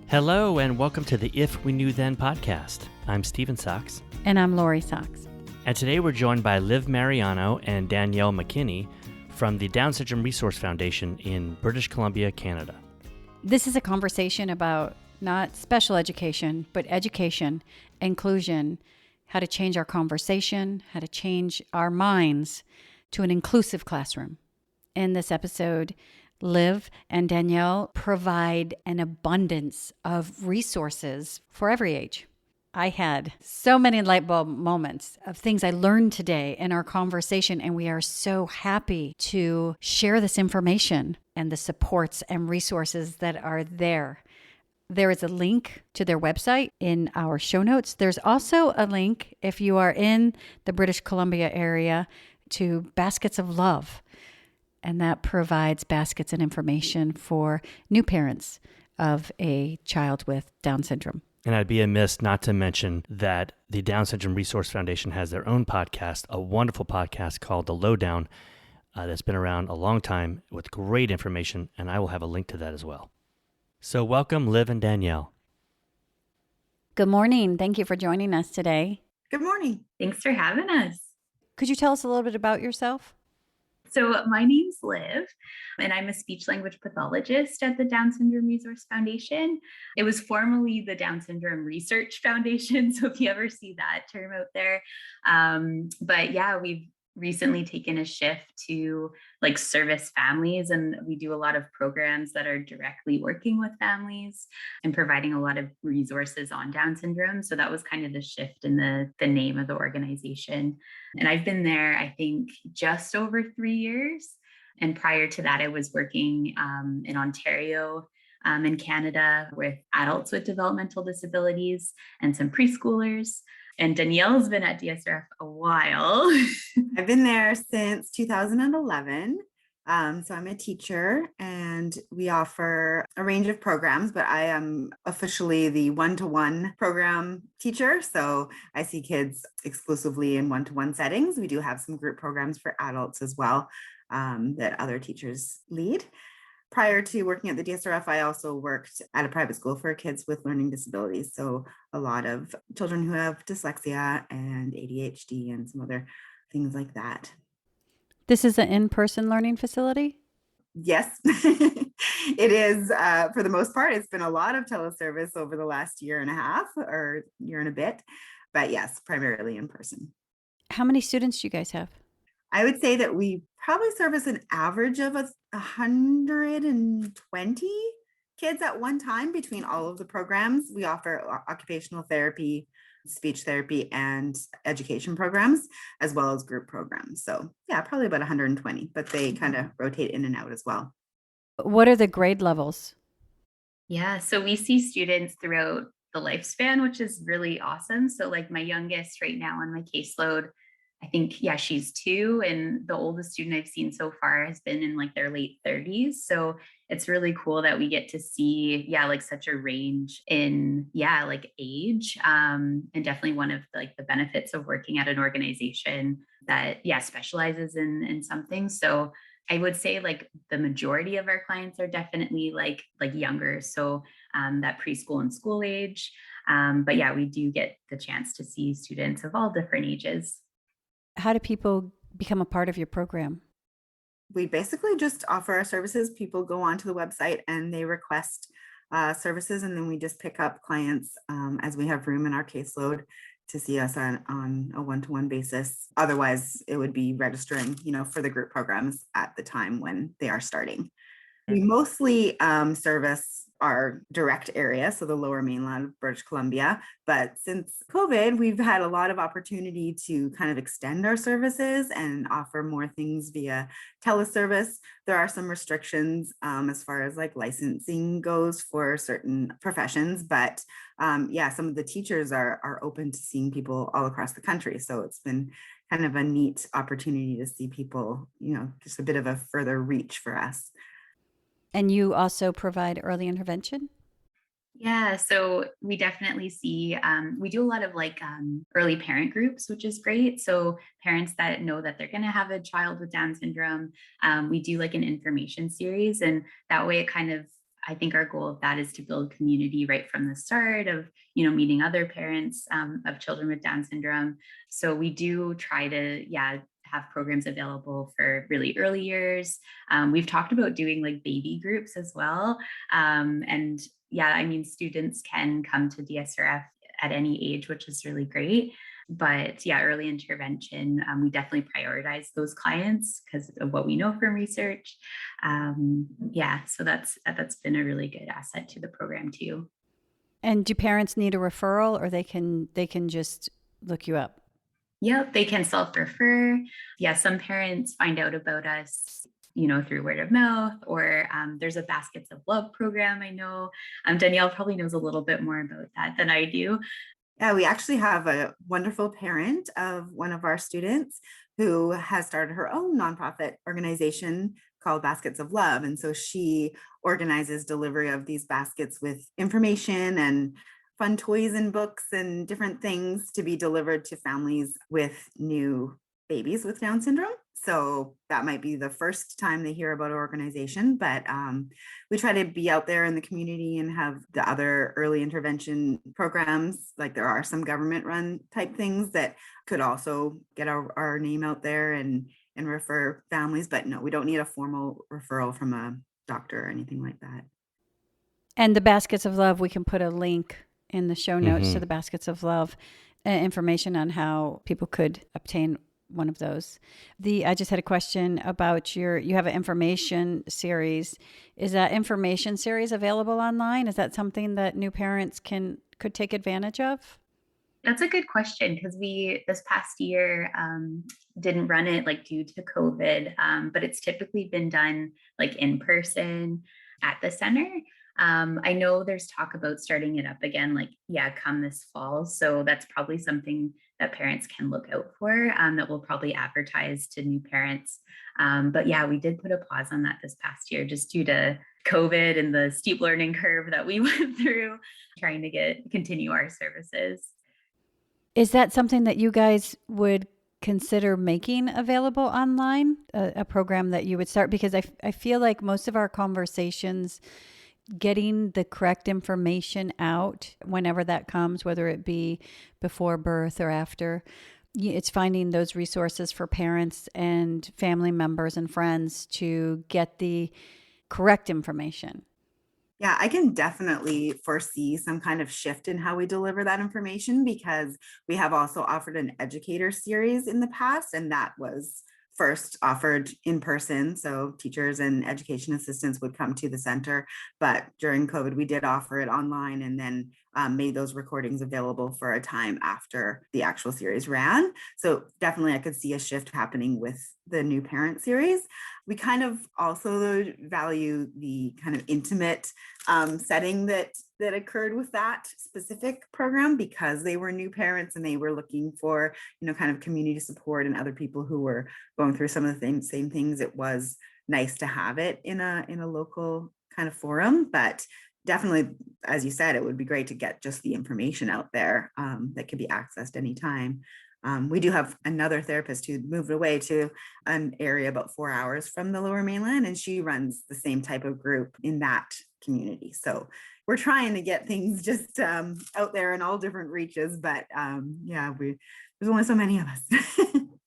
Hello, and welcome to the If We Knew Then podcast. I'm Stephen Sachs. And I'm Lori Sachs. And today we're joined by Liv Meriano and Danielle McKinney from the Down Syndrome Resource Foundation in British Columbia, Canada. This is a conversation about not special education, but education, inclusion, how to change our conversation, how to change our minds to an inclusive classroom. In this episode, Liv and Danielle provide an abundance of resources for every age. I had so many light bulb moments of things I learned today in our conversation, and we are so happy to share this information and the supports and resources that are there. There is a link to their website in our show notes. There's also a link, if you are in the British Columbia area, to Baskets of Love. And that provides baskets and information for new parents of a child with Down syndrome. And I'd be amiss not to mention that the Down Syndrome Resource Foundation has their own podcast, a wonderful podcast called The Lowdown, that's been around a long time with great information, and I will have a link to that as well. So welcome, Liv and Danielle. Good morning. Thank you for joining us today. Good morning. Thanks for having us. Could you tell us a little bit about yourself? So my name's Liv, and I'm a speech language pathologist at the Down Syndrome Resource Foundation. It was formerly the Down Syndrome Research Foundation, so if you ever see that term out there. But yeah, we've recently taken a shift to service families, and we do a lot of programs that are directly working with families and providing a lot of resources on Down syndrome. So that was kind of the shift in the name of the organization. And I've been there, I think, just over 3 years. And prior to that, I was working in Ontario, in Canada, with adults with developmental disabilities and some preschoolers. And Danielle's been at DSRF a while. I've been there since 2011. So I'm a teacher and we offer a range of programs, but I am officially the one-to-one program teacher. So I see kids exclusively in one-to-one settings. We do have some group programs for adults as well that other teachers lead. Prior to working at the DSRF, I also worked at a private school for kids with learning disabilities. So a lot of children who have dyslexia and ADHD and some other things like that. This is an in-person learning facility? Yes, it is. For the most part, it's been a lot of teleservice over the last year and a half or year and a bit. But yes, primarily in person. How many students do you guys have? I would say that we probably service an average of 120 kids at one time between all of the programs. We offer occupational therapy, speech therapy, and education programs, as well as group programs. So yeah, probably about 120, but they kind of rotate in and out as well. What are the grade levels? Yeah, so we see students throughout the lifespan, which is really awesome. So my youngest right now on my caseload, I think, she's 2, and the oldest student I've seen so far has been in their late 30s. So it's really cool that we get to see, such a range in, age, and definitely one of the benefits of working at an organization that, specializes in something. So I would say the majority of our clients are definitely younger. So that preschool and school age. But yeah, we do get the chance to see students of all different ages. How do people become a part of your program? We basically just offer our services. People go onto the website and they request services, and then we just pick up clients as we have room in our caseload to see us on a one-to-one basis. Otherwise, it would be registering, for the group programs at the time when they are starting. We mostly service our direct area, so the lower mainland of British Columbia. But since COVID, we've had a lot of opportunity to kind of extend our services and offer more things via teleservice. There are some restrictions as far as licensing goes for certain professions, but some of the teachers are open to seeing people all across the country. So it's been kind of a neat opportunity to see people, just a bit of a further reach for us. And you also provide early intervention? Yeah, so we definitely see, we do a lot of early parent groups, which is great. So parents that know that they're going to have a child with Down syndrome, we do an information series, and that way it kind of I think our goal of that is to build community right from the start of, meeting other parents of children with Down syndrome. So we do try to, have programs available for really early years. We've talked about doing like baby groups as well. And students can come to DSRF at any age, which is really great. But early intervention, we definitely prioritize those clients because of what we know from research. So that's been a really good asset to the program too. And do parents need a referral, or they can just look you up? Yep, they can self-refer. Some parents find out about us, through word of mouth, or there's a Baskets of Love program. I know Danielle probably knows a little bit more about that than I do. Yeah, we actually have a wonderful parent of one of our students who has started her own nonprofit organization called Baskets of Love. And so she organizes delivery of these baskets with information and fun toys and books and different things to be delivered to families with new babies with Down syndrome. So that might be the first time they hear about our organization, but we try to be out there in the community and have the other early intervention programs. Like there are some government run type things that could also get our name out there and refer families, but no, we don't need a formal referral from a doctor or anything like that. And the Baskets of Love, we can put a link in the show notes to the Baskets of Love, information on how people could obtain one of those. I just had a question about you have an information series. Is that information series available online? Is that something that new parents could take advantage of? That's a good question, because we this past year didn't run it like due to COVID, but it's typically been done like in person at the center. I know there's talk about starting it up again, come this fall. So that's probably something that parents can look out for, that we'll probably advertise to new parents. But we did put a pause on that this past year just due to COVID and the steep learning curve that we went through trying to continue our services. Is that something that you guys would consider making available online, a program that you would start? Because I feel like most of our conversations, getting the correct information out whenever that comes, whether it be before birth or after, it's finding those resources for parents and family members and friends to get the correct information. Yeah, I can definitely foresee some kind of shift in how we deliver that information, because we have also offered an educator series in the past, and that was first offered in person. So teachers and education assistants would come to the center. But during COVID, we did offer it online, and then made those recordings available for a time after the actual series ran. So definitely I could see a shift happening with the new parent series. We kind of also value the kind of intimate setting that occurred with that specific program, because they were new parents and they were looking for, kind of community support and other people who were going through some of the same things. It was nice to have it in a local kind of forum, but definitely, as you said, it would be great to get just the information out there that could be accessed anytime. We do have another therapist who moved away to an area about 4 hours from the Lower Mainland, and she runs the same type of group in that community. So we're trying to get things just out there in all different reaches, but there's only so many of us.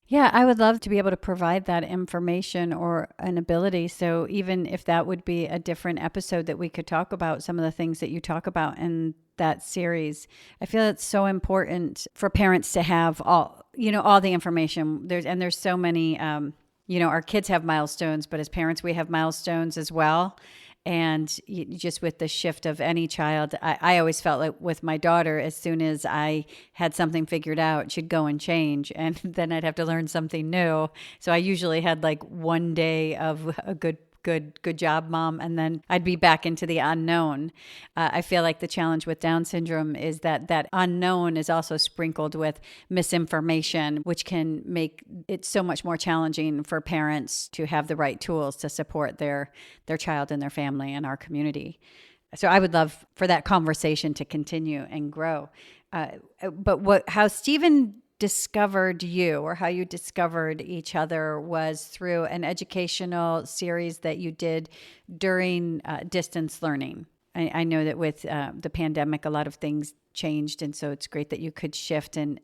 Yeah, I would love to be able to provide that information or an ability. So even if that would be a different episode that we could talk about some of the things that you talk about in that series, I feel it's so important for parents to have all the information. There's so many, our kids have milestones, but as parents, we have milestones as well. And just with the shift of any child, I always felt like with my daughter, as soon as I had something figured out, she'd go and change, and then I'd have to learn something new. So I usually had like one day of a good job, Mom, and then I'd be back into the unknown. I feel like the challenge with Down syndrome is that unknown is also sprinkled with misinformation, which can make it so much more challenging for parents to have the right tools to support their child and their family and our community. So I would love for that conversation to continue and grow. But how Stephen discovered you, or how you discovered each other, was through an educational series that you did during distance learning. I know that with the pandemic, a lot of things changed, and so it's great that you could shift. And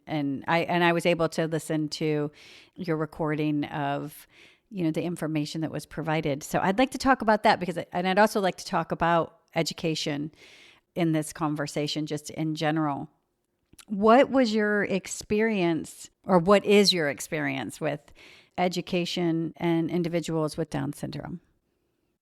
I was able to listen to your recording of the information that was provided. So I'd like to talk about that and I'd also like to talk about education in this conversation, just in general. What was your experience, or what is your experience with education and individuals with Down syndrome?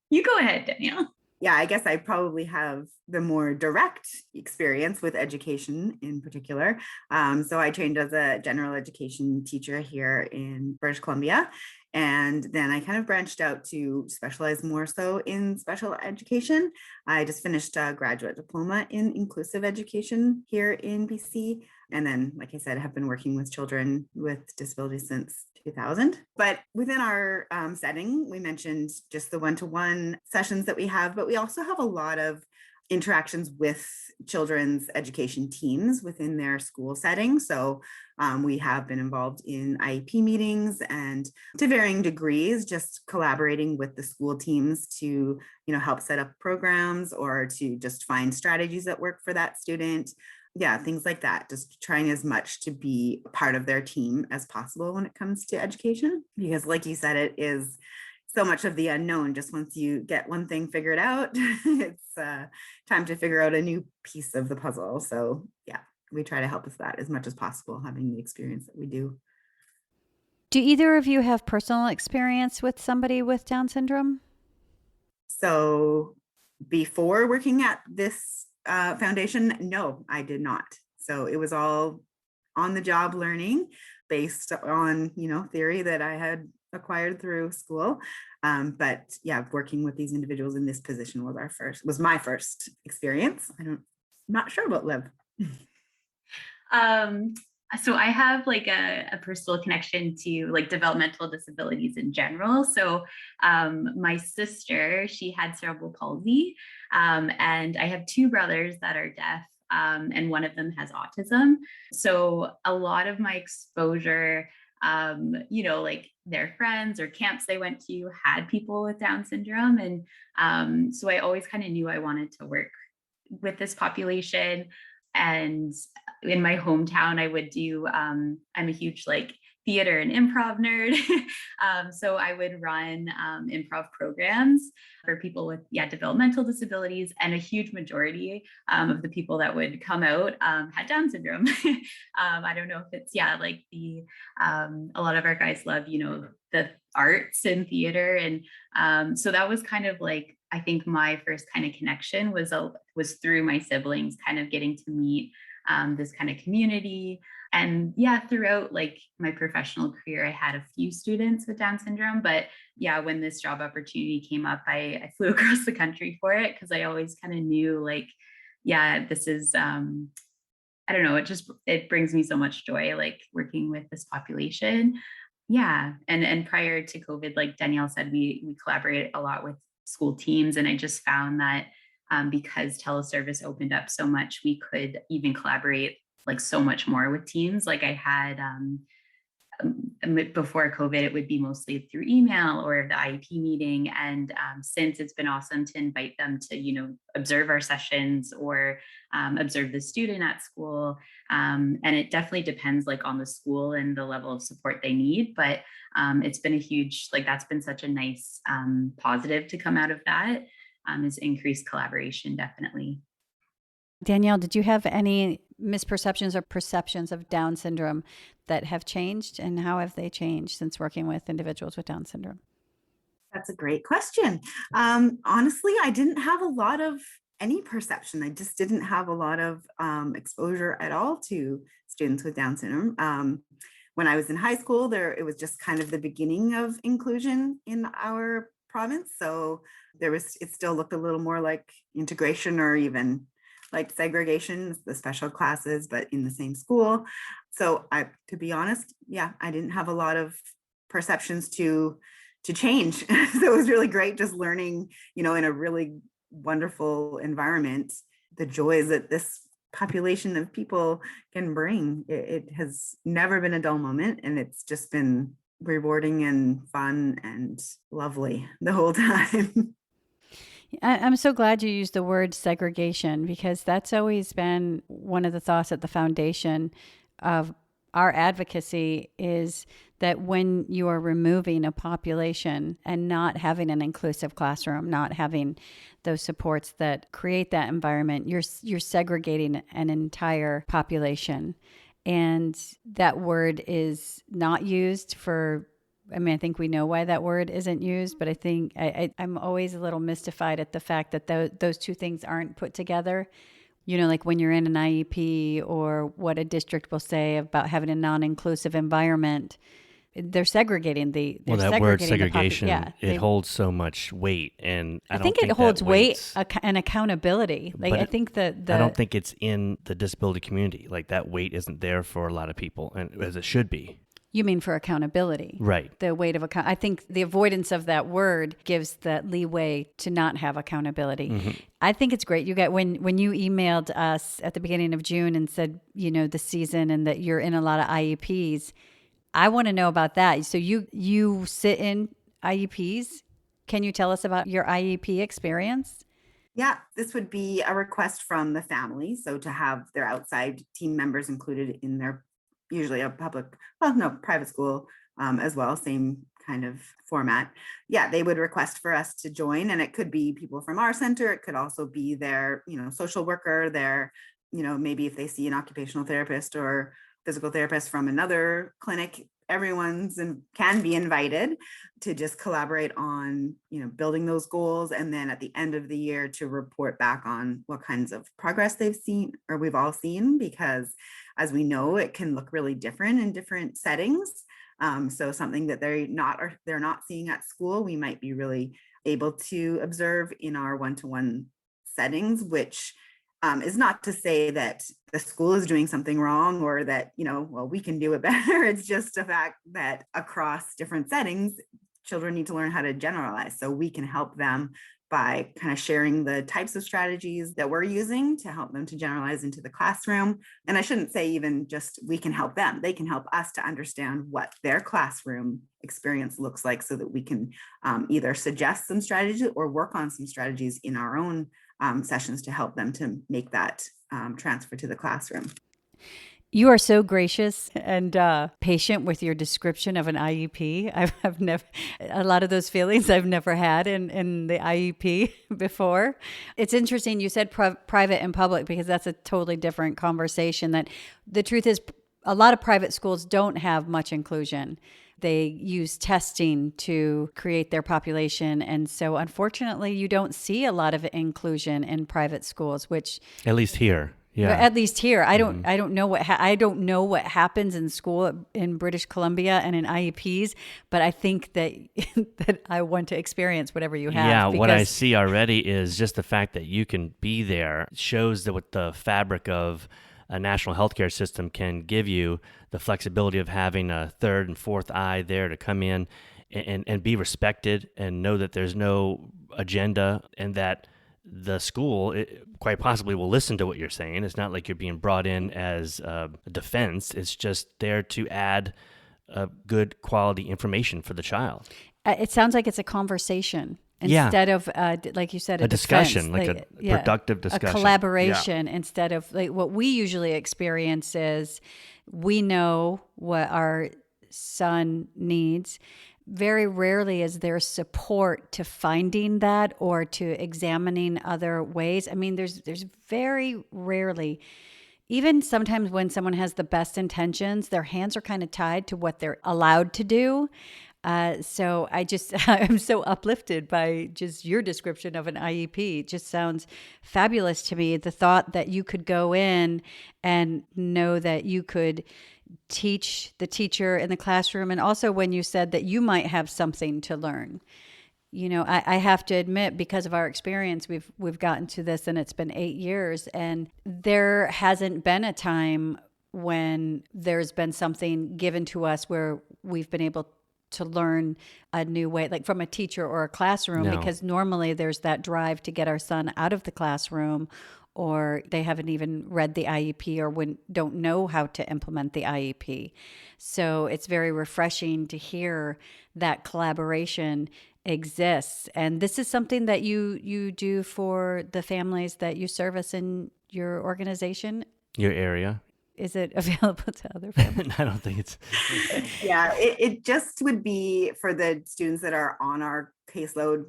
You go ahead, Danielle. Yeah, I guess I probably have the more direct experience with education in particular. So I trained as a general education teacher here in British Columbia. And then I kind of branched out to specialize more so in special education. I just finished a graduate diploma in inclusive education here in BC. And then, like I said, have been working with children with disabilities since 2000. But within our setting, we mentioned just the one-to-one sessions that we have, but we also have a lot of interactions with children's education teams within their school setting. So we have been involved in IEP meetings, and to varying degrees, just collaborating with the school teams to, help set up programs or to just find strategies that work for that student. Yeah, things like that. Just trying as much to be part of their team as possible when it comes to education, because like you said, it is so much of the unknown. Just once you get one thing figured out, it's time to figure out a new piece of the puzzle. So yeah, we try to help with that as much as possible, having the experience that we do. Do either of you have personal experience with somebody with Down syndrome? So before working at this foundation, no, I did not. So it was all on the job learning based on, theory that I had acquired through school. But yeah, working with these individuals in this position was my first experience. I'm not sure about Liv. So I have like a personal connection to like developmental disabilities in general. So my sister, she had cerebral palsy, and I have two brothers that are deaf, and one of them has autism. So a lot of my exposure, like their friends or camps they went to had people with Down syndrome. And so I always kind of knew I wanted to work with this population. And in my hometown, I would do, I'm a huge like theater and improv nerd. So I would run improv programs for people with developmental disabilities, and a huge majority of the people that would come out had Down syndrome. I don't know if it's like a lot of our guys love the arts and theater, and so that was kind of like, I think my first kind of connection was through my siblings, kind of getting to meet this kind of community. And throughout like my professional career, I had a few students with Down syndrome, but when this job opportunity came up, I flew across the country for it, because I always kind of knew like, this is, I don't know, it brings me so much joy, like working with this population. And prior to COVID, like Danielle said, we collaborate a lot with school teams. And I just found that because teleservice opened up so much, we could even collaborate like so much more with teams. Like I had before COVID, it would be mostly through email or the IEP meeting. And since, it's been awesome to invite them to, observe our sessions or observe the student at school. And it definitely depends like on the school and the level of support they need. But it's been a huge, like that's been such a nice positive to come out of that, is increased collaboration, definitely. Danielle, did you have any misperceptions or perceptions of Down syndrome that have changed, and how have they changed since working with individuals with Down syndrome? That's a great question. Honestly, I didn't have a lot of any perception. I just didn't have a lot of exposure at all to students with Down syndrome. When I was in high school, it was just kind of the beginning of inclusion in our province. So it still looked a little more like integration, or even like segregation, the special classes, but in the same school. So to be honest, I didn't have a lot of perceptions to change. So it was really great just learning, in a really wonderful environment, the joys that this population of people can bring. It has never been a dull moment, and it's just been rewarding and fun and lovely the whole time. I'm so glad you used the word segregation, because that's always been one of the thoughts at the foundation of our advocacy, is that when you are removing a population and not having an inclusive classroom, not having those supports that create that environment, you're segregating an entire population. And that word is not used for, I mean, I think we know why that word isn't used, but I think I'm always a little mystified at the fact that those two things aren't put together. You know, like when you're in an IEP, or what a district will say about having a non-inclusive environment, they're segregating Well, that word segregation, it holds. holds so much weight, and I don't think it that holds weight weight's- and accountability. Like, But I think that I don't think it's in the disability community. Like, that weight isn't there for a lot of people, and as it should be. you mean for accountability, Right. the weight of account. I think the avoidance of that word gives that leeway to not have accountability. Mm-hmm. I think it's great. You got when you emailed us at the beginning of June and said, you know, the season and that you're in a lot of IEPs. I want to know about that. So you sit in IEPs. Can you tell us about your IEP experience? Yeah, this would be a request from the family. So to have their outside team members included in their, usually a private school as well, same kind of format. Yeah, they would request for us to join, and it could be people from our center. It could also be their, social worker, their, maybe if they see an occupational therapist or physical therapist from another clinic, everyone's and can be invited to just collaborate on, building those goals. And then at the end of the year to report back on what kinds of progress they've seen, or we've all seen, because as we know, it can look really different in different settings. So something that they're not seeing at school, we might be really able to observe in our one-to-one settings, which is not to say that the school is doing something wrong, or that, we can do it better. It's just a fact that across different settings, children need to learn how to generalize. So we can help them by kind of sharing the types of strategies that we're using to help them to generalize into the classroom. And I shouldn't say even just we can help them. They can help us to understand what their classroom experience looks like, so that we can either suggest some strategies or work on some strategies in our own sessions to help them to make that transfer to the classroom. You are so gracious and patient with your description of an IEP. I've never, a lot of those feelings I've never had in the IEP before. It's interesting you said private and public, because that's a totally different conversation. That the truth is, a lot of private schools don't have much inclusion. They use testing to create their population. And so unfortunately, you don't see a lot of inclusion in private schools, which At least here. Yeah. At least here, I don't know what happens in school in British Columbia and in IEPs, but I think that that I want to experience whatever you have. Yeah, what I see already is just the fact that you can be there shows that what the fabric of a national healthcare system can give you, the flexibility of having a third and fourth eye there to come in and be respected and know that there's no agenda, and that the school quite possibly will listen to what you're saying. It's not like you're being brought in as a defense. It's just there to add good quality information for the child. It sounds like it's a conversation instead of, like you said, a discussion, defense. like a productive discussion. A collaboration instead of like what we usually experience is we know what our son needs. Very rarely is there support to finding that or to examining other ways. I mean, there's very rarely, even sometimes when someone has the best intentions, their hands are kind of tied to what they're allowed to do. So I'm so uplifted by just your description of an IEP. It just sounds fabulous to me. The thought that you could go in and know that you could teach the teacher in the classroom. And also when you said that you might have something to learn, I have to admit, because of our experience, we've gotten to this and it's been 8 years, and there hasn't been a time when there's been something given to us where we've been able to learn a new way, like from a teacher or a classroom, No. because normally there's that drive to get our son out of the classroom or they haven't even read the IEP or don't know how to implement the IEP. So it's very refreshing to hear that collaboration exists. And this is something that you do for the families that you service in your organization. Your area. Is it available to other families? I don't think it's. Yeah, it just would be for the students that are on our caseload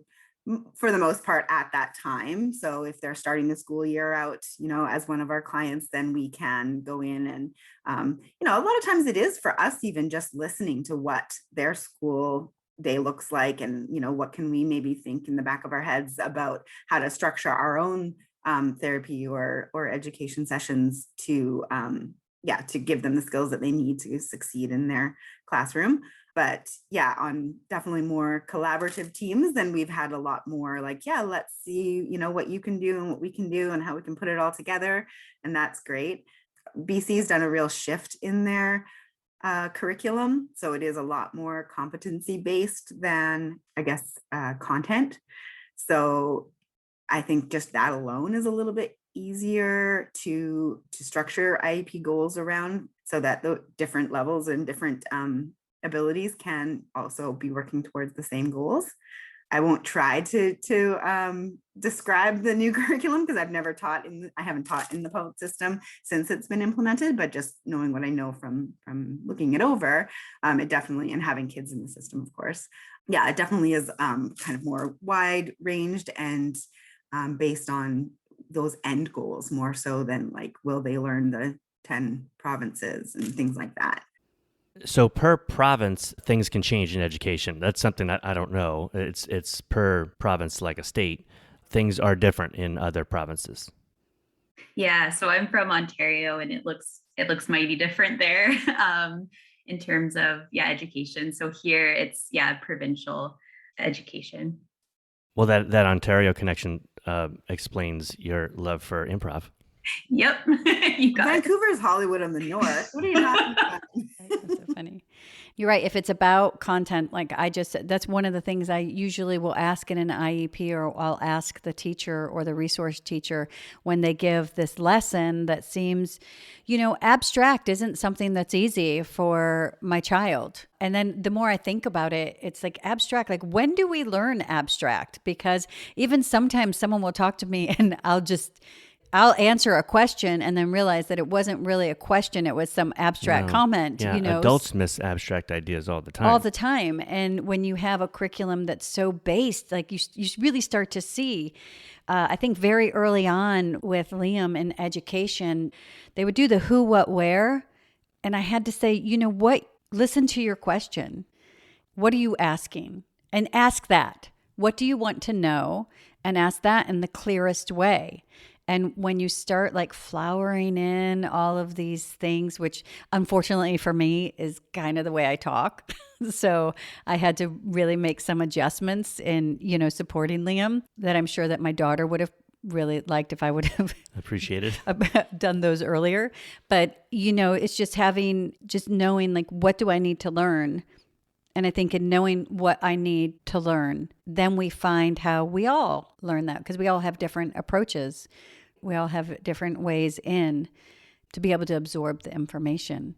for the most part at that time. So if they're starting the school year out, as one of our clients, then we can go in and, a lot of times it is for us even just listening to what their school day looks like, and, what can we maybe think in the back of our heads about how to structure our own therapy or education sessions to give them the skills that they need to succeed in their classroom. But on definitely more collaborative teams, then we've had a lot more like, let's see, what you can do and what we can do and how we can put it all together. And that's great. BC's done a real shift in their curriculum. So it is a lot more competency based than, I guess, content. So I think just that alone is a little bit easier to structure IEP goals around, so that the different levels and different abilities can also be working towards the same goals. I won't try to describe the new curriculum because I haven't taught in the public system since it's been implemented, but just knowing what I know from looking it over, it definitely, and having kids in the system, of course. Yeah, it definitely is kind of more wide ranged and based on those end goals more so than like, will they learn the 10 provinces and things like that. So per province, things can change in education. That's something that I don't know. It's per province, like a state. Things are different in other provinces. Yeah, so I'm from Ontario, and it looks mighty different there in terms of education. So here it's provincial education. Well, that Ontario connection explains your love for improv. Yep. You got Vancouver's Hollywood in the north. What are you talking about? That's so funny. You're right. If it's about content, like that's one of the things I usually will ask in an IEP, or I'll ask the teacher or the resource teacher when they give this lesson that seems, abstract isn't something that's easy for my child. And then the more I think about it, it's like abstract. Like, when do we learn abstract? Because even sometimes someone will talk to me and I'll answer a question and then realize that it wasn't really a question. It was some abstract comment. Yeah, adults miss abstract ideas all the time. All the time. And when you have a curriculum that's so based, like you really start to see, I think very early on with Liam in education, they would do the who, what, where. And I had to say, listen to your question. What are you asking? And ask that. What do you want to know? And ask that in the clearest way. And when you start like flowering in all of these things, which unfortunately for me is kind of the way I talk. So I had to really make some adjustments in, supporting Liam that I'm sure that my daughter would have really liked if I would have appreciated done those earlier. But, it's just knowing like, what do I need to learn? And I think in knowing what I need to learn, then we find how we all learn that, because we all have different approaches. We all have different ways to be able to absorb the information.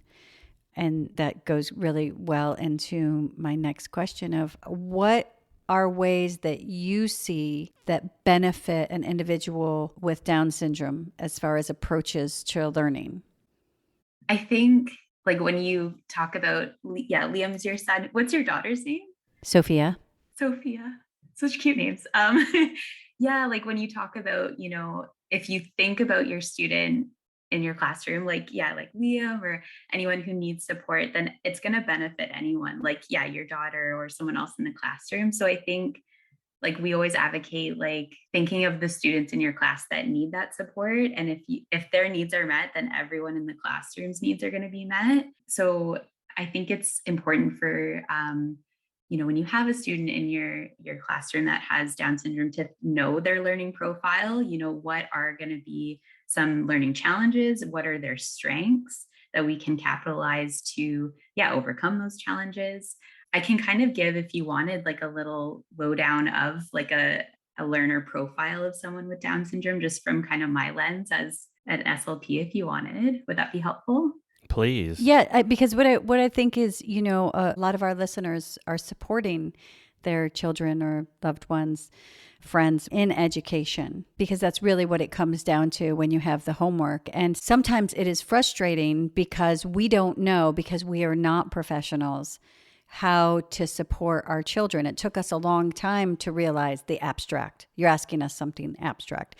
And that goes really well into my next question of what are ways that you see that benefit an individual with Down syndrome as far as approaches to learning? I think like when you talk about, Liam's your son. What's your daughter's name? Sophia. Such cute names. Like when you talk about, if you think about your student in your classroom, like Liam or anyone who needs support, then it's going to benefit anyone, like, your daughter or someone else in the classroom. So I think like we always advocate like thinking of the students in your class that need that support. And if their needs are met, then everyone in the classroom's needs are going to be met. So I think it's important for, when you have a student in your classroom that has Down syndrome, to know their learning profile, what are going to be some learning challenges, what are their strengths that we can capitalize to, overcome those challenges. I can kind of give, if you wanted, like a little lowdown of like a a learner profile of someone with Down syndrome, just from kind of my lens as an SLP, if you wanted. Would that be helpful? Please. Yeah, because what I think is, a lot of our listeners are supporting their children or loved ones, friends in education, because that's really what it comes down to when you have the homework. And sometimes it is frustrating because we don't know, because we are not professionals, how to support our children. It took us a long time to realize the abstract. You're asking us something abstract.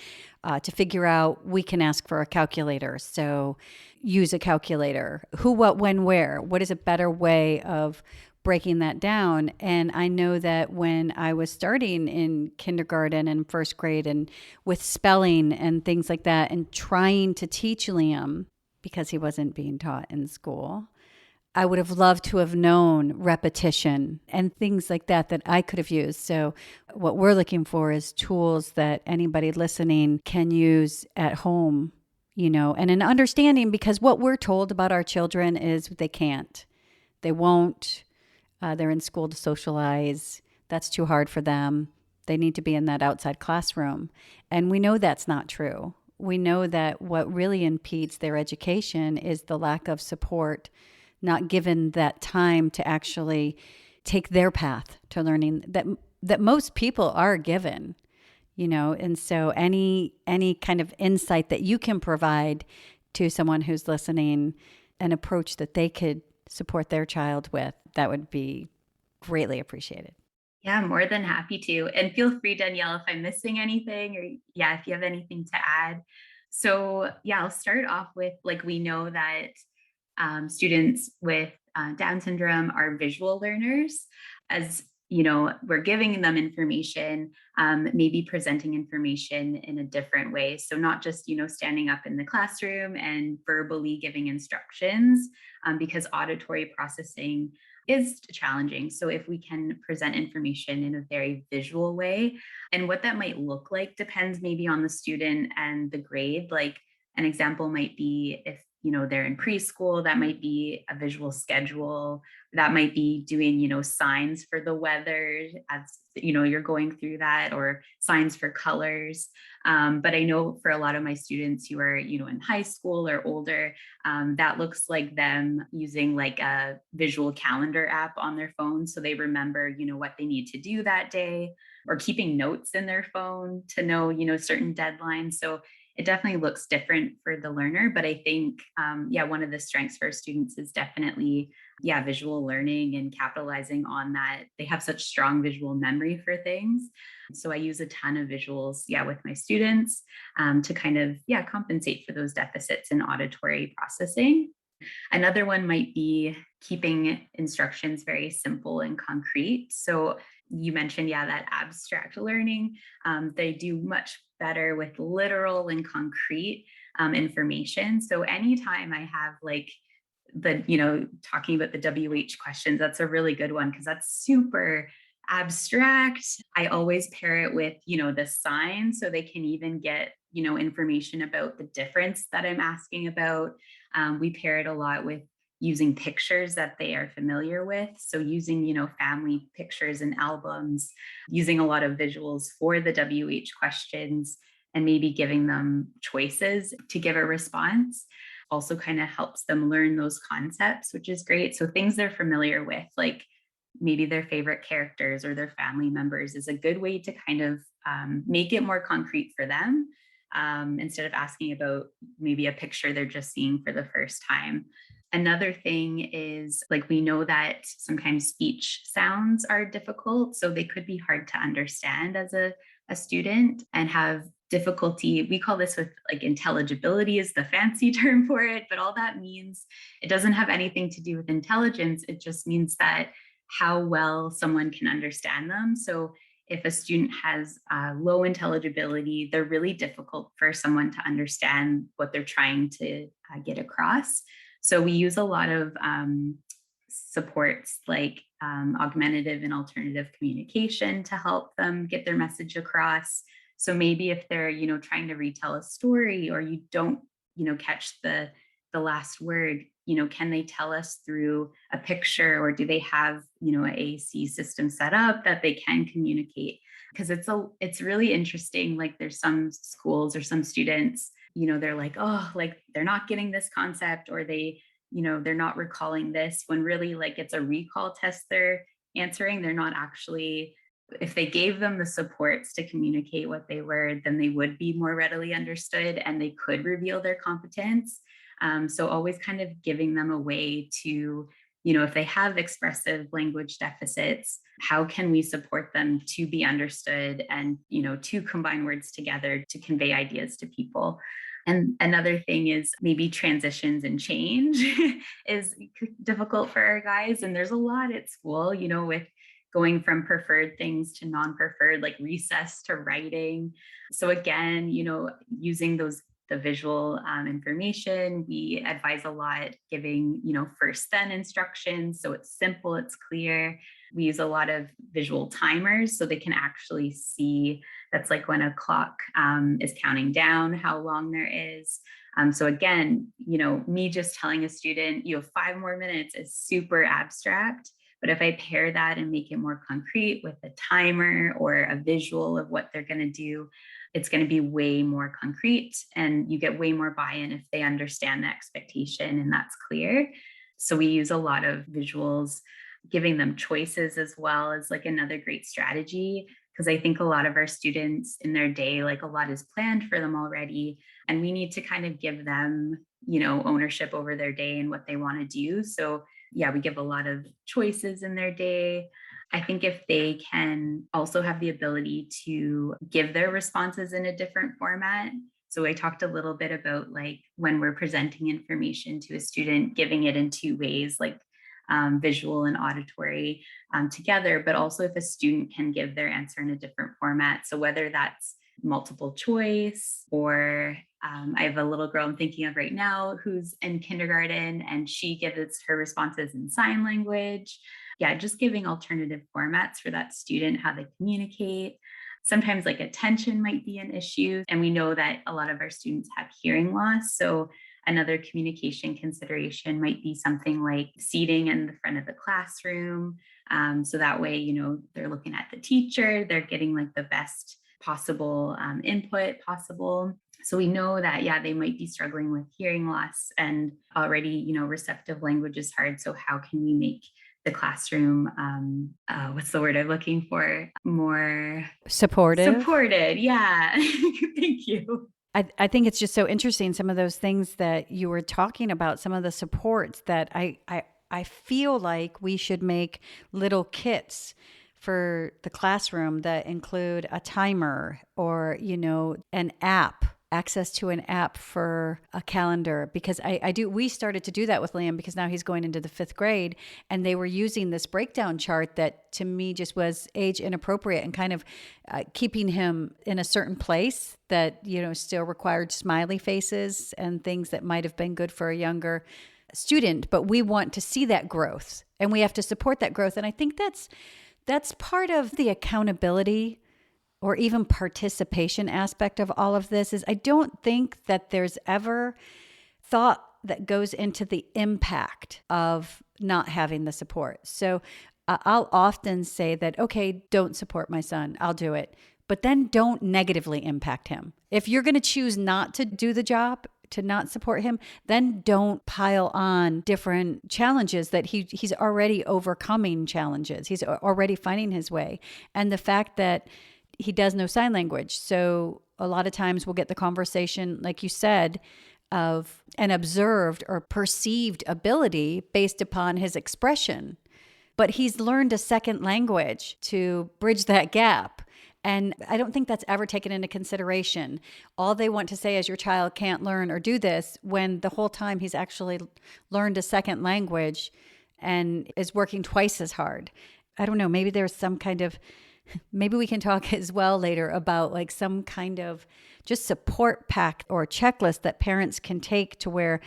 To figure out, we can ask for a calculator. So use a calculator. Who, what, when, where? What is a better way of breaking that down? And I know that when I was starting in kindergarten and first grade and with spelling and things like that and trying to teach Liam, because he wasn't being taught in school, I would have loved to have known repetition and things like that I could have used. So what we're looking for is tools that anybody listening can use at home, and an understanding, because what we're told about our children is they can't, they won't, they're in school to socialize. That's too hard for them. They need to be in that outside classroom. And we know that's not true. We know that what really impedes their education is the lack of support, not given that time to actually take their path to learning that most people are given, and so any kind of insight that you can provide to someone who's listening, an approach that they could support their child with, that would be greatly appreciated. Yeah, more than happy to. And feel free, Danielle, if I'm missing anything, or if you have anything to add. So I'll start off with, we know that students with Down syndrome are visual learners. As we're giving them information, maybe presenting information in a different way. So not just, standing up in the classroom and verbally giving instructions, because auditory processing is challenging. So if we can present information in a very visual way, and what that might look like depends maybe on the student and the grade. Like an example might be if they're in preschool, that might be a visual schedule. That might be doing, signs for the weather as, you're going through that, or signs for colors. But I know for a lot of my students who are, in high school or older, that looks like them using like a visual calendar app on their phone. So they remember, what they need to do that day, or keeping notes in their phone to know, certain deadlines. So it definitely looks different for the learner, but I think, one of the strengths for students is definitely, visual learning and capitalizing on that. They have such strong visual memory for things. So I use a ton of visuals, with my students to kind of, compensate for those deficits in auditory processing. Another one might be keeping instructions very simple and concrete. So you mentioned, that abstract learning. They do much better with literal and concrete information. So anytime I have talking about the WH questions, that's a really good one, because that's super abstract. I always pair it with, the sign, so they can even get, information about the difference that I'm asking about. We pair it a lot with using pictures that they are familiar with. So using, family pictures and albums, using a lot of visuals for the WH questions, and maybe giving them choices to give a response also kind of helps them learn those concepts, which is great. So things they're familiar with, like maybe their favorite characters or their family members, is a good way to kind of make it more concrete for them, instead of asking about maybe a picture they're just seeing for the first time. Another thing is, we know that sometimes speech sounds are difficult, so they could be hard to understand as a student, and have difficulty. We call this with intelligibility is the fancy term for it, but all that means, it doesn't have anything to do with intelligence. It just means that how well someone can understand them. So if a student has low intelligibility, they're really difficult for someone to understand what they're trying to get across. So we use a lot of supports like augmentative and alternative communication to help them get their message across. So maybe if they're, trying to retell a story, or you don't, catch the the last word, can they tell us through a picture, or do they have, an AAC system set up that they can communicate? Because it's really interesting. Like there's some schools or some students, they're like, oh, like they're not getting this concept, or they're not recalling this, when really like it's a recall test they're answering. They're not actually, if they gave them the supports to communicate what they were, then they would be more readily understood and they could reveal their competence. So always kind of giving them a way to, if they have expressive language deficits, how can we support them to be understood and, to combine words together to convey ideas to people. And another thing is maybe transitions and change is difficult for our guys. And there's a lot at school, with going from preferred things to non-preferred, like recess to writing. So again, using the visual information, we advise a lot giving, first then instructions. So it's simple, it's clear. We use a lot of visual timers so they can actually see. That's like when a clock is counting down how long there is. So again, me just telling a student, you have 5 more minutes is super abstract. But if I pair that and make it more concrete with a timer or a visual of what they're going to do, it's going to be way more concrete, and you get way more buy-in if they understand the expectation and that's clear. So we use a lot of visuals, giving them choices as well as like another great strategy. Because I think a lot of our students in their day, like a lot is planned for them already, and we need to kind of give them, ownership over their day and what they want to do. So yeah, we give a lot of choices in their day. I think if they can also have the ability to give their responses in a different format. So I talked a little bit about like when we're presenting information to a student, giving it in 2 ways, like visual and auditory together, but also if a student can give their answer in a different format. So whether that's multiple choice, or I have a little girl I'm thinking of right now who's in kindergarten and she gives her responses in sign language. Yeah, just giving alternative formats for that student, how they communicate. Sometimes like attention might be an issue. And we know that a lot of our students have hearing loss. So another communication consideration might be something like seating in the front of the classroom. So that way, they're looking at the teacher, they're getting like the best possible input possible. So we know that, yeah, they might be struggling with hearing loss, and already, receptive language is hard. So how can we make the classroom, what's the word I'm looking for? More supported. Yeah. Thank you. I think it's just so interesting, some of those things that you were talking about, some of the supports that I feel like we should make little kits for the classroom that include a timer or, an app, access to an app for a calendar. Because we started to do that with Liam, because now he's going into the 5th grade, and they were using this breakdown chart that to me just was age inappropriate and kind of keeping him in a certain place that, still required smiley faces and things that might have been good for a younger student. But we want to see that growth and we have to support that growth. And I think that's part of the accountability or even participation aspect of all of this. Is I don't think that there's ever thought that goes into the impact of not having the support. So I'll often say that, okay, don't support my son, I'll do it, but then don't negatively impact him. If you're going to choose not to do the job, to not support him, then don't pile on different challenges that he's already overcoming challenges. He's already finding his way. And the fact that he does know sign language. So a lot of times we'll get the conversation, like you said, of an observed or perceived ability based upon his expression. But he's learned a second language to bridge that gap. And I don't think that's ever taken into consideration. All they want to say is your child can't learn or do this, when the whole time he's actually learned a second language and is working twice as hard. I don't know, maybe there's some kind of, maybe we can talk as well later about like some kind of just support pack or checklist that parents can take to where,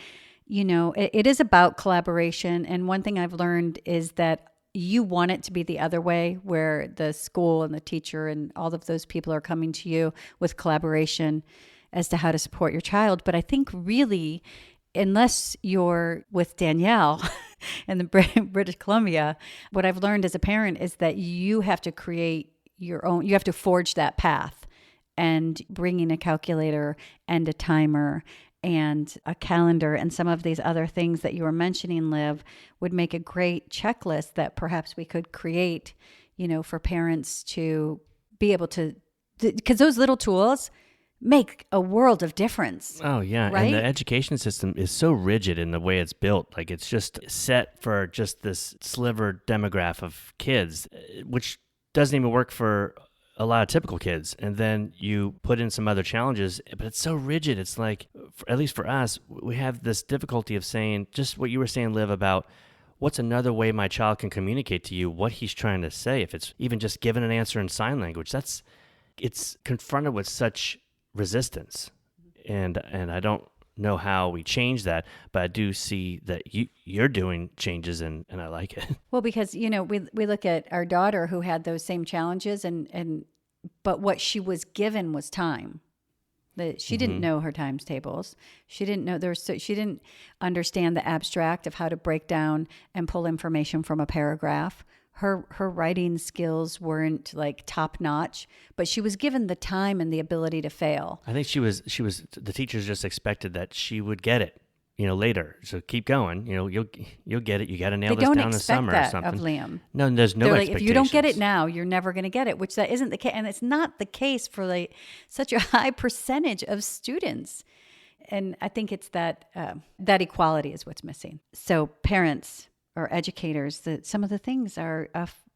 it is about collaboration. And one thing I've learned is that you want it to be the other way, where the school and the teacher and all of those people are coming to you with collaboration as to how to support your child. But I think really unless you're with Danielle in the British Columbia, what I've learned as a parent is that you have to create your own, you have to forge that path, and bringing a calculator and a timer and a calendar and some of these other things that you were mentioning, Liv, would make a great checklist that perhaps we could create, for parents to be able to, because those little tools make a world of difference. Oh, yeah. Right? And the education system is so rigid in the way it's built. Like, it's just set for just this sliver demographic of kids, which doesn't even work for a lot of typical kids. And then you put in some other challenges, but it's so rigid. It's like, at least for us, we have this difficulty of saying just what you were saying, Liv, about what's another way my child can communicate to you what he's trying to say. If it's even just giving an answer in sign language, it's confronted with such resistance, and I don't know how we change that, but I do see that you're doing changes, and I like it. Well, because we look at our daughter who had those same challenges, but what she was given was time. That she didn't know her times tables. She didn't know she didn't understand the abstract of how to break down and pull information from a paragraph. Her writing skills weren't like top notch, but she was given the time and the ability to fail. I think she was the teachers just expected that she would get it, later. So keep going, you'll get it. You got to nail this down in the summer or something. Of Liam. No, there's no expectations. If you don't get it now, you're never going to get it, which that isn't the case. And it's not the case for like such a high percentage of students. And I think it's that equality is what's missing. So parents or educators, that some of the things are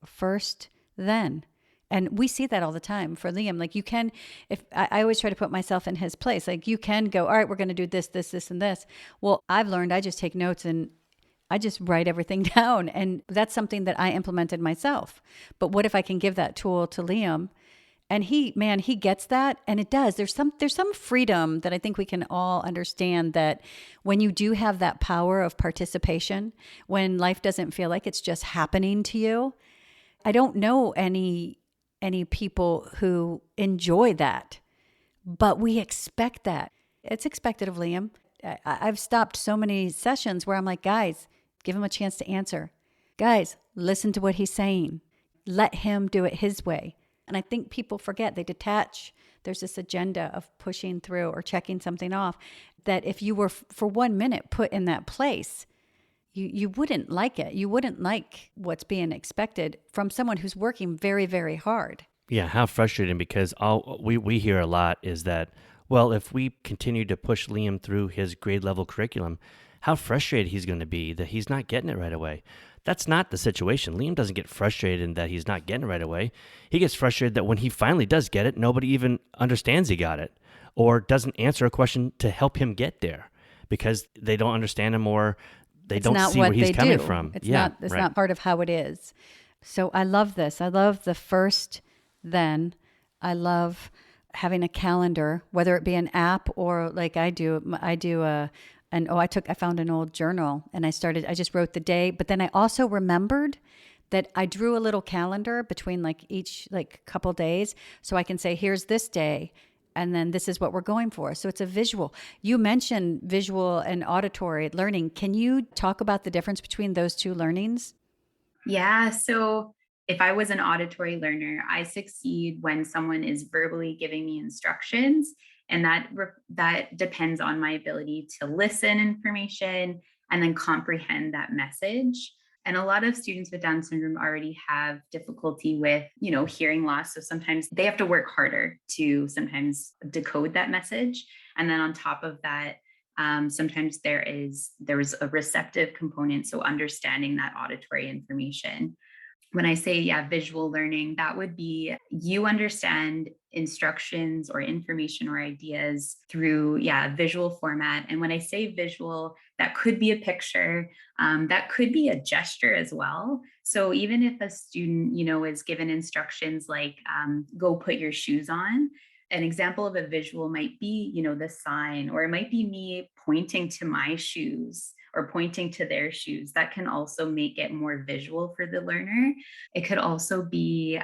first then. And we see that all the time for Liam. Like, you can, if I always try to put myself in his place, like, you can go, all right, we're going to do this, this, this, and this. Well, I've learned I just take notes and I just write everything down. And that's something that I implemented myself. But what if I can give that tool to Liam? And he gets that. And it does. There's some freedom that I think we can all understand, that when you do have that power of participation, when life doesn't feel like it's just happening to you. I don't know any people who enjoy that, but we expect that. It's expected of Liam. I've stopped so many sessions where I'm like, guys, give him a chance to answer. Guys, listen to what he's saying. Let him do it his way. And I think people forget, they detach. There's this agenda of pushing through or checking something off, that if you were for 1 minute put in that place, you wouldn't like it. You wouldn't like what's being expected from someone who's working very, very hard. Yeah, how frustrating, because all we hear a lot is that, well, if we continue to push Liam through his grade level curriculum, how frustrated he's going to be that he's not getting it right away. That's not the situation. Liam doesn't get frustrated in that he's not getting it right away. He gets frustrated that when he finally does get it, nobody even understands he got it, or doesn't answer a question to help him get there because they don't understand him, or they don't see where he's coming from. It's not part of how it is. So I love this. I love the first then. I love having a calendar, whether it be an app or like I found an old journal and I just wrote the day, but then I also remembered that I drew a little calendar between each couple days. So I can say, here's this day, and then this is what we're going for. So it's a visual. You mentioned visual and auditory learning. Can you talk about the difference between those two learnings? Yeah. So if I was an auditory learner, I succeed when someone is verbally giving me instructions. And that depends on my ability to listen information and then comprehend that message. And a lot of students with Down syndrome already have difficulty with, hearing loss. So sometimes they have to work harder to sometimes decode that message. And then on top of that, sometimes there is a receptive component. So understanding that auditory information. When I say, visual learning, that would be you understand instructions or information or ideas through, visual format. And when I say visual, that could be a picture, that could be a gesture as well. So even if a student, is given instructions like, go put your shoes on, an example of a visual might be, the sign, or it might be me pointing to my shoes or pointing to their shoes. That can also make it more visual for the learner. It could also be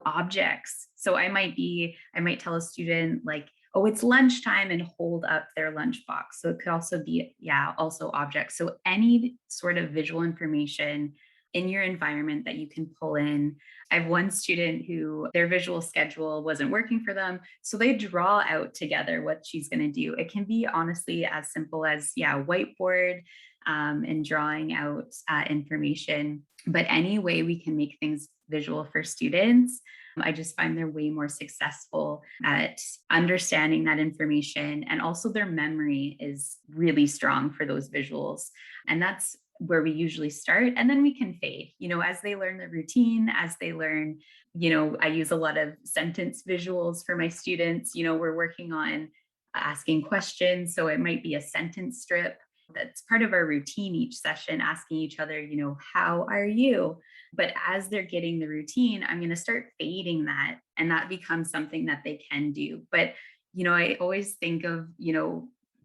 objects. So I might tell a student like, oh, it's lunchtime, and hold up their lunchbox. So it could also be, also objects. So any sort of visual information in your environment that you can pull in. I have one student who their visual schedule wasn't working for them. So they draw out together what she's going to do. It can be honestly as simple as, whiteboard and drawing out information. But any way we can make things visual for students, I just find they're way more successful at understanding that information. And also their memory is really strong for those visuals. And that's where we usually start. And then we can fade, as they learn the routine, as they learn, I use a lot of sentence visuals for my students. We're working on asking questions. So it might be a sentence strip. That's part of our routine each session, asking each other, how are you? But as they're getting the routine, I'm going to start fading that. And that becomes something that they can do. But, I always think of,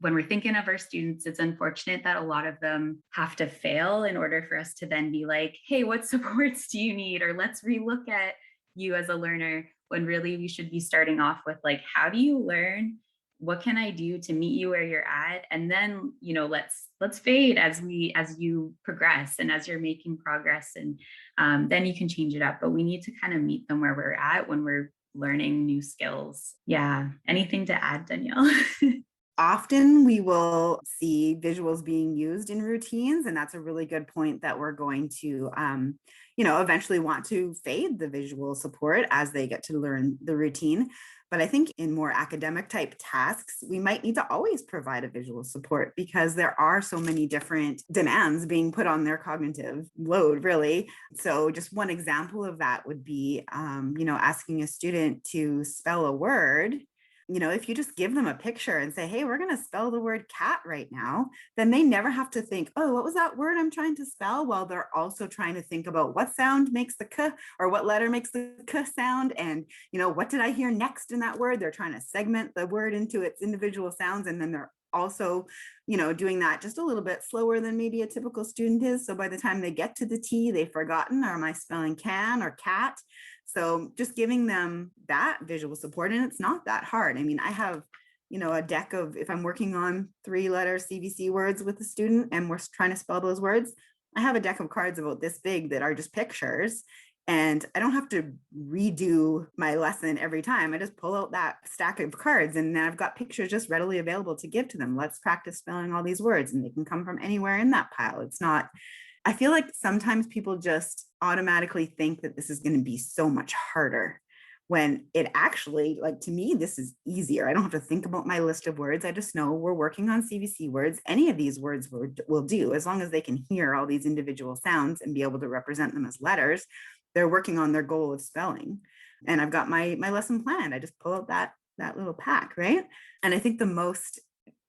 when we're thinking of our students, it's unfortunate that a lot of them have to fail in order for us to then be like, hey, what supports do you need? Or let's relook at you as a learner, when really we should be starting off with like, how do you learn? What can I do to meet you where you're at? And then, let's fade as you progress and as you're making progress. And then you can change it up. But we need to kind of meet them where we're at when we're learning new skills. Yeah. Anything to add, Danielle? Often we will see visuals being used in routines, and that's a really good point that we're going to, eventually want to fade the visual support as they get to learn the routine. But I think in more academic type tasks, we might need to always provide a visual support because there are so many different demands being put on their cognitive load, really. So just one example of that would be, asking a student to spell a word. If you just give them a picture and say, hey, we're going to spell the word cat right now, then they never have to think, oh, what was that word I'm trying to spell? While they're also trying to think about what sound makes the k, or what letter makes the k sound. And, what did I hear next in that word? They're trying to segment the word into its individual sounds. And then they're also, doing that just a little bit slower than maybe a typical student is. So by the time they get to the T, they've forgotten, or am I spelling can or cat? So just giving them that visual support, and it's not that hard. I mean, I have, a deck of, if I'm working on 3-letter CVC words with a student and we're trying to spell those words, I have a deck of cards about this big that are just pictures. And I don't have to redo my lesson every time. I just pull out that stack of cards and then I've got pictures just readily available to give to them. Let's practice spelling all these words, and they can come from anywhere in that pile. It's not, I feel like sometimes people just automatically think that this is going to be so much harder, when it actually, like, to me, this is easier. I don't have to think about my list of words. I just know we're working on CVC words. Any of these words will do, as long as they can hear all these individual sounds and be able to represent them as letters. They're working on their goal of spelling. And I've got my lesson planned. I just pull out that little pack, right? And I think the most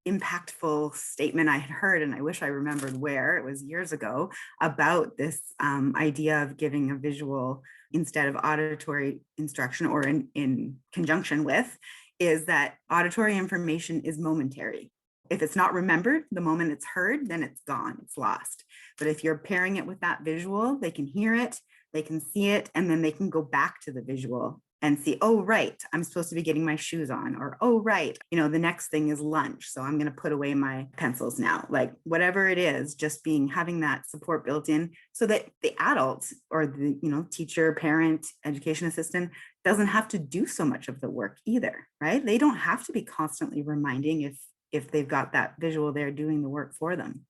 impactful statement I had heard, and I wish I remembered where, it was years ago, about this idea of giving a visual instead of auditory instruction, or in conjunction with, is that auditory information is momentary. If it's not remembered the moment it's heard, then it's gone, it's lost. But if you're pairing it with that visual, they can hear it, they can see it, and then they can go back to the visual and see, oh, right, I'm supposed to be getting my shoes on, or, oh, right, the next thing is lunch, so I'm going to put away my pencils now. Like, whatever it is, just having that support built in, so that the adult, or the, teacher, parent, education assistant, doesn't have to do so much of the work either, right? They don't have to be constantly reminding if they've got that visual there doing the work for them.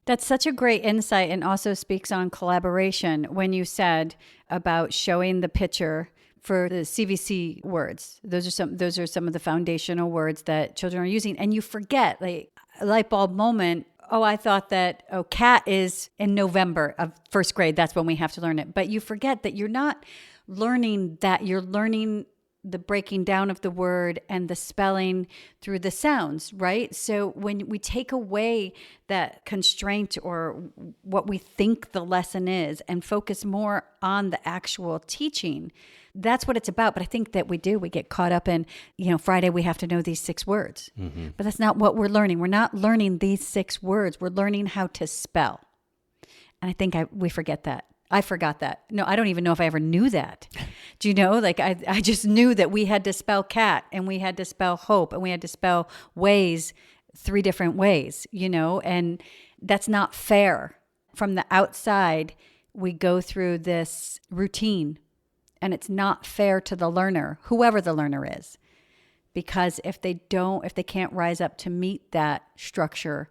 That's such a great insight, and also speaks on collaboration when you said about showing the picture for the CVC words. Those are some of the foundational words that children are using. And you forget, like, a light bulb moment. Oh, I thought that, cat is in November of first grade. That's when we have to learn it. But you forget that you're not learning that. You're learning the breaking down of the word and the spelling through the sounds, right? So when we take away that constraint or what we think the lesson is and focus more on the actual teaching, that's what it's about. But I think that we get caught up in, Friday we have to know these 6 words, but that's not what we're learning. We're not learning these 6 words. We're learning how to spell. And I think we forget that I forgot that. No, I don't even know if I ever knew that. Do you know? Like I just knew that we had to spell cat and we had to spell hope and we had to spell ways 3 different ways, and that's not fair. From the outside, we go through this routine and it's not fair to the learner, whoever the learner is. Because if they can't rise up to meet that structure,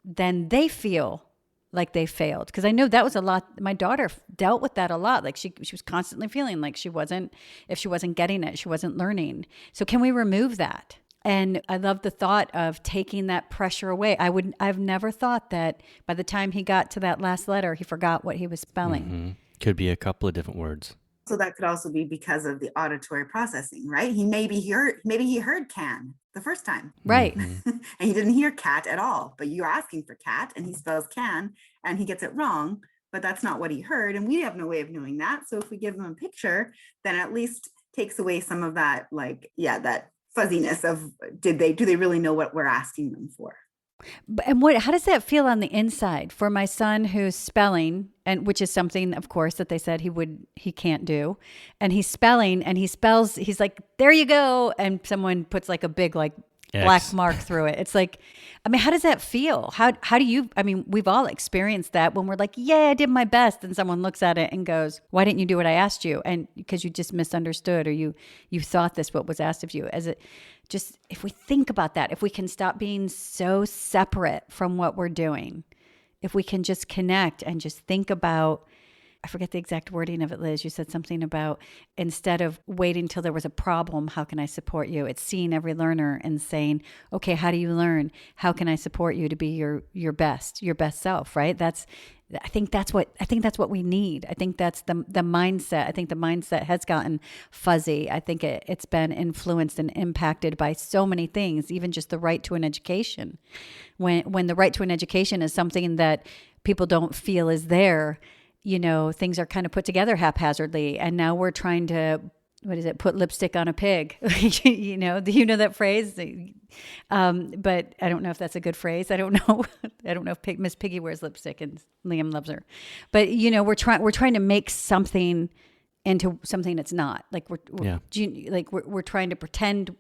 then they feel like they failed. Because I know that was a lot. My daughter dealt with that a lot. Like she was constantly feeling like if she wasn't getting it, she wasn't learning. So can we remove that? And I love the thought of taking that pressure away. I've never thought that by the time he got to that last letter, he forgot what he was spelling. Mm-hmm. Could be a couple of different words. So that could also be because of the auditory processing, right? Maybe he heard can the first time. Right. Mm-hmm. And he didn't hear cat at all, but you're asking for cat and he spells can and he gets it wrong, but that's not what he heard. And we have no way of knowing that. So if we give him a picture, then at least takes away some of that, that fuzziness of do they really know what we're asking them for? And how does that feel on the inside for my son who's spelling, and which is something, of course, that they said he can't do, and he's spelling and he spells, he's like, there you go, and someone puts like a big black mark through it. It's like, how does that feel? How do you? We've all experienced that when we're like, yeah, I did my best, and someone looks at it and goes, why didn't you do what I asked you? And because you just misunderstood, or you thought this what was asked of you. Just if we think about that, if we can stop being so separate from what we're doing, if we can just connect and just think about, I forget the exact wording of it, Liz. You said something about instead of waiting till there was a problem, how can I support you? It's seeing every learner and saying, okay, how do you learn? How can I support you to be your best self, right? I think that's what we need. I think that's the mindset. I think the mindset has gotten fuzzy. I think it's been influenced and impacted by so many things, even just the right to an education. When the right to an education is something that people don't feel is there, things are kind of put together haphazardly. And now we're trying to, put lipstick on a pig. Do you know that phrase? But I don't know if that's a good phrase. I don't know. I don't know if Miss Piggy wears lipstick and Liam loves her. But we're trying to make something into something it's not. Like we're trying to pretend.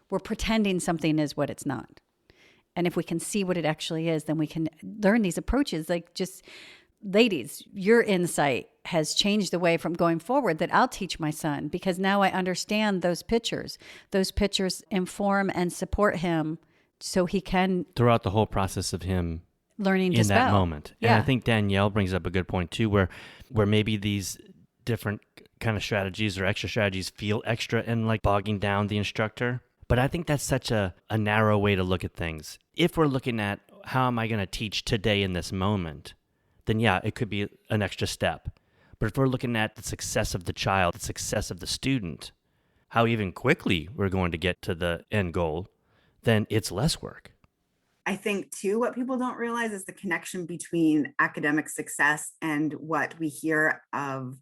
We're pretending something is what it's not. And if we can see what it actually is, then we can learn these approaches. Like just, ladies, your insight has changed the way from going forward that I'll teach my son, because now I understand those pictures. Those pictures inform and support him so he can... Throughout the whole process of him learning to in spell. that moment. Yeah. And I think Danielle brings up a good point too, where maybe these different kind of strategies or extra strategies feel extra and like bogging down the instructor. But I think that's such a narrow way to look at things. If we're looking at how am I going to teach today in this moment, then yeah, it could be an extra step. But if we're looking at the success of the child, the success of the student, how even quickly we're going to get to the end goal, then it's less work. I think too, what people don't realize is the connection between academic success and what we hear of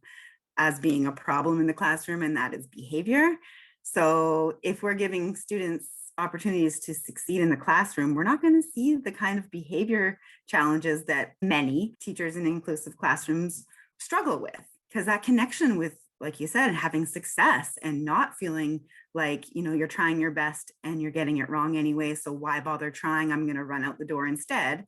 as being a problem in the classroom, and that is behavior. So if we're giving students opportunities to succeed in the classroom, we're not going to see the kind of behavior challenges that many teachers in inclusive classrooms struggle with, because that connection with, like you said, having success and not feeling like, you're trying your best and you're getting it wrong anyway. So why bother trying? I'm going to run out the door instead,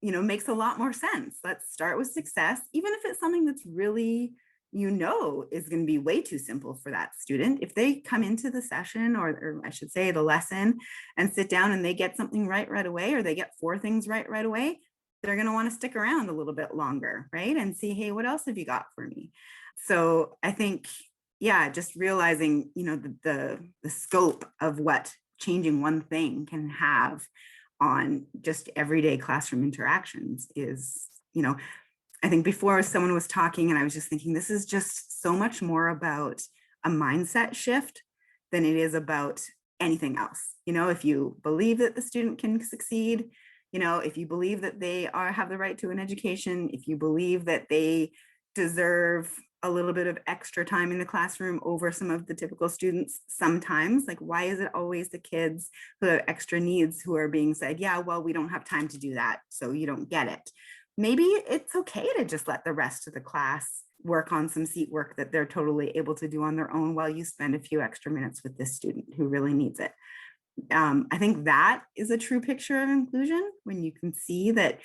makes a lot more sense. Let's start with success, even if it's something that's really, is going to be way too simple for that student. If they come into the session, or I should say the lesson, and sit down and they get something right away, or they get 4 things right away, they're going to want to stick around a little bit longer, right? And see, hey, what else have you got for me? So I think, just realizing, the scope of what changing one thing can have on just everyday classroom interactions is, I think before someone was talking and I was just thinking, this is just so much more about a mindset shift than it is about anything else. If you believe that the student can succeed, if you believe that they have the right to an education, if you believe that they deserve a little bit of extra time in the classroom over some of the typical students sometimes, like, why is it always the kids who have extra needs who are being said, yeah, well, we don't have time to do that, so you don't get it? maybe it's okay to just let the rest of the class work on some seat work that they're totally able to do on their own while you spend a few extra minutes with this student who really needs it. I think that is a true picture of inclusion, when you can see that,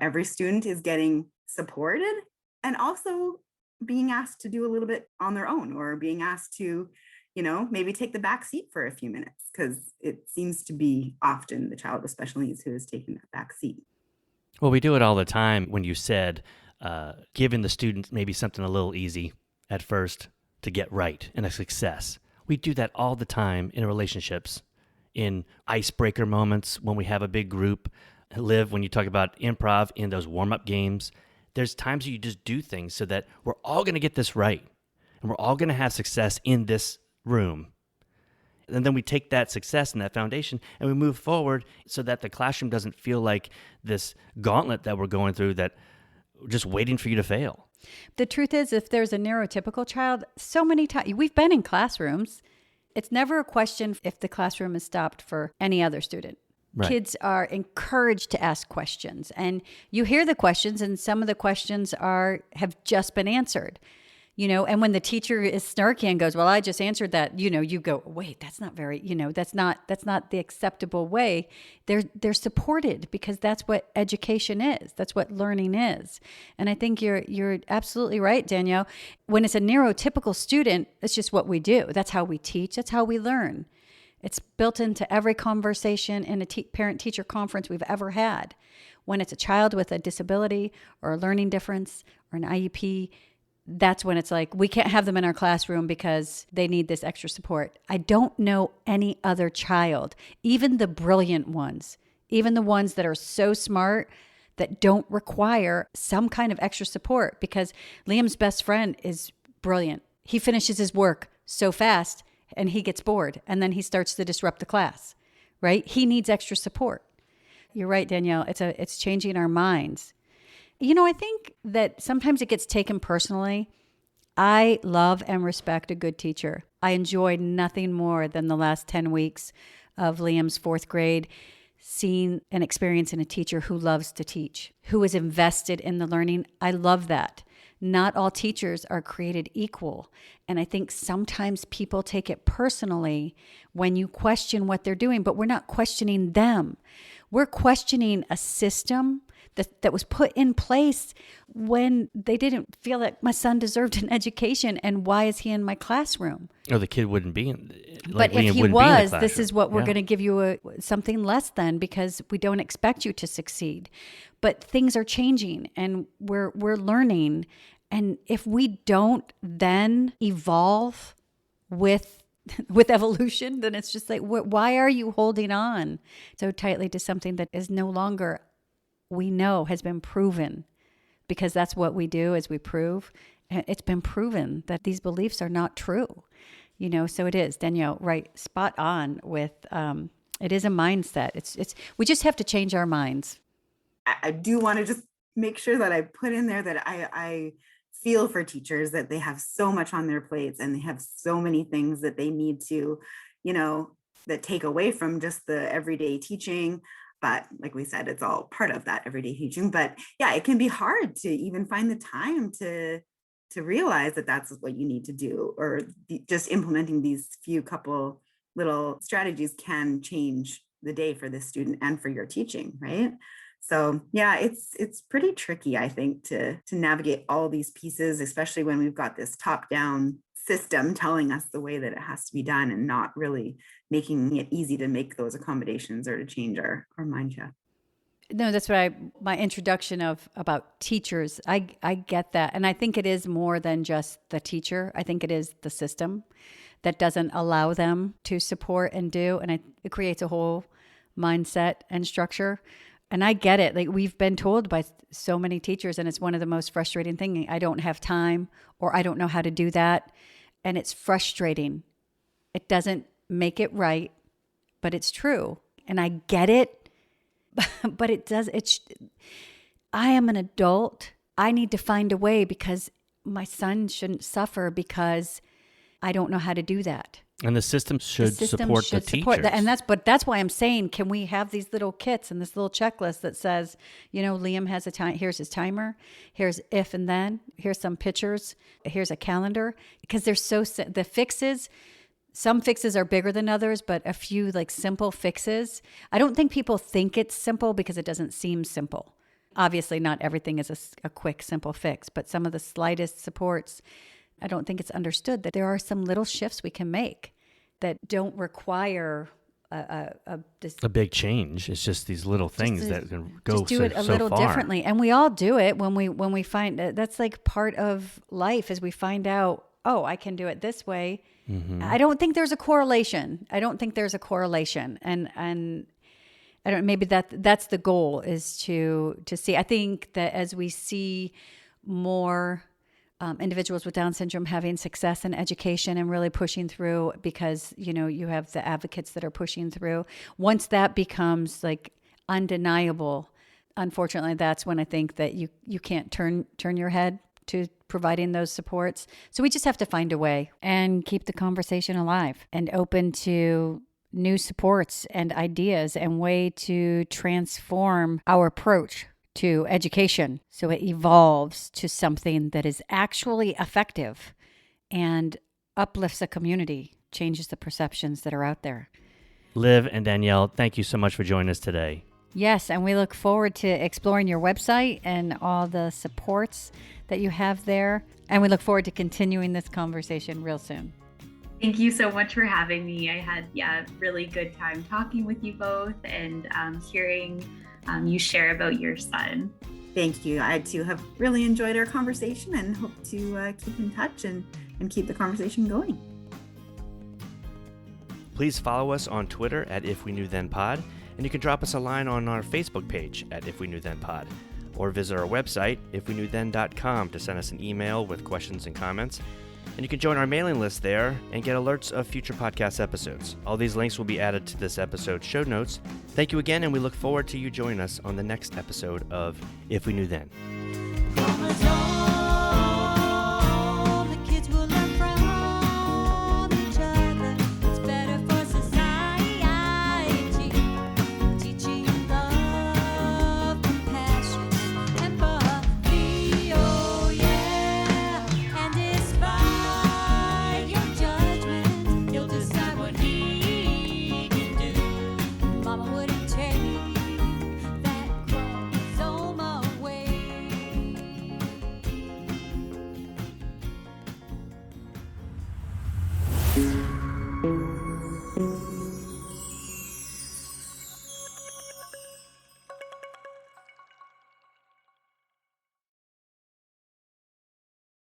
every student is getting supported and also being asked to do a little bit on their own, or being asked to, maybe take the back seat for a few minutes, because it seems to be often the child with special needs who is taking that back seat. Well, we do it all the time when you said giving the students maybe something a little easy at first to get right and a success. We do that all the time in relationships, in icebreaker moments when we have a big group. Liv, when you talk about improv in those warm-up games, there's times you just do things so that we're all going to get this right and we're all going to have success in this room. And then we take that success and that foundation and we move forward so that the classroom doesn't feel like this gauntlet that we're going through, that just waiting for you to fail. The truth is, if there's a neurotypical child, so many times, we've been in classrooms, it's never a question if the classroom is stopped for any other student. Right. Kids are encouraged to ask questions, and you hear the questions, and some of the questions have just been answered. And when the teacher is snarky and goes, well, I just answered that, you go, wait, that's not very, that's not the acceptable way. They're supported, because that's what education is. That's what learning is. And I think you're absolutely right, Danielle. When it's a neurotypical student, it's just what we do. That's how we teach. That's how we learn. It's built into every conversation in a parent-teacher conference we've ever had. When it's a child with a disability or a learning difference or an IEP, that's when it's like, we can't have them in our classroom because they need this extra support. I don't know any other child, even the brilliant ones, even the ones that are so smart that don't require some kind of extra support, because Liam's best friend is brilliant. He finishes his work so fast and he gets bored, and then he starts to disrupt the class, right? He needs extra support. You're right, Danielle. It's changing our minds. I think that sometimes it gets taken personally. I love and respect a good teacher. I enjoyed nothing more than the last 10 weeks of Liam's fourth grade, seeing and experiencing a teacher who loves to teach, who is invested in the learning. I love that. Not all teachers are created equal. And I think sometimes people take it personally when you question what they're doing, but we're not questioning them. We're questioning a system that was put in place when they didn't feel that my son deserved an education, and why is he in my classroom? Or the kid wouldn't be in. But if he was, this is what we're going to give you something less than, because we don't expect you to succeed. But things are changing, and we're learning. And if we don't then evolve with evolution, then it's just like, why are you holding on so tightly to something that is no longer, we know, has been proven? Because that's what we do, is we prove. It's been proven that these beliefs are not true. So it is, Danielle, right, spot on with, it is a mindset. It's we just have to change our minds. I do want to just make sure that I put in there that I feel for teachers, that they have so much on their plates and they have so many things that they need to, that take away from just the everyday teaching. But like we said, it's all part of that everyday teaching. But yeah, it can be hard to even find the time to realize that that's what you need to do, or just implementing these few couple little strategies can change the day for the student and for your teaching, right? So yeah, it's pretty tricky, I think, to navigate all these pieces, especially when we've got this top-down system telling us the way that it has to be done, and not really making it easy to make those accommodations or to change our mind shift. No, that's what my introduction about teachers, I get that. And I think it is more than just the teacher. I think it is the system that doesn't allow them to support and do. And it creates a whole mindset and structure. And I get it. Like, we've been told by so many teachers, and it's one of the most frustrating things. I don't have time, or I don't know how to do that. And it's frustrating. It doesn't make it right, but it's true. And I get it. But I am an adult. I need to find a way, because my son shouldn't suffer because I don't know how to do that. And the system should support the teachers. That. And that's why I'm saying, can we have these little kits and this little checklist that says, Liam has a time, here's his timer, here's if and then, here's some pictures, here's a calendar, because the fixes, some fixes are bigger than others, but a few like simple fixes. I don't think people think it's simple because it doesn't seem simple. Obviously, not everything is a quick, simple fix, but some of the slightest supports, I don't think it's understood that there are some little shifts we can make that don't require a big change. It's just these little things that can go so far. Just do it a little differently. And we all do it when we find that's like part of life is we find out, oh, I can do it this way. Mm-hmm. I don't think there's a correlation. And I don't, maybe that's the goal is to see. I think that as we see more individuals with Down syndrome having success in education and really pushing through, because you have the advocates that are pushing through. Once that becomes like undeniable, unfortunately, that's when I think that you can't turn your head to providing those supports. So we just have to find a way and keep the conversation alive and open to new supports and ideas and way to transform our approach to education so it evolves to something that is actually effective and uplifts a community, changes the perceptions that are out there. Liv and Danielle, thank you so much for joining us today. Yes, and we look forward to exploring your website and all the supports that you have there. And we look forward to continuing this conversation real soon. Thank you so much for having me. I had really good time talking with you both and hearing you share about your son. Thank you. I too have really enjoyed our conversation and hope to keep in touch and keep the conversation going. Please follow us on Twitter at If We Knew Then Pod, and you can drop us a line on our Facebook page at If We Knew Then Pod, or visit our website, ifweknewthen.com, to send us an email with questions and comments. And you can join our mailing list there and get alerts of future podcast episodes. All these links will be added to this episode's show notes. Thank you again, and we look forward to you joining us on the next episode of If We Knew Then.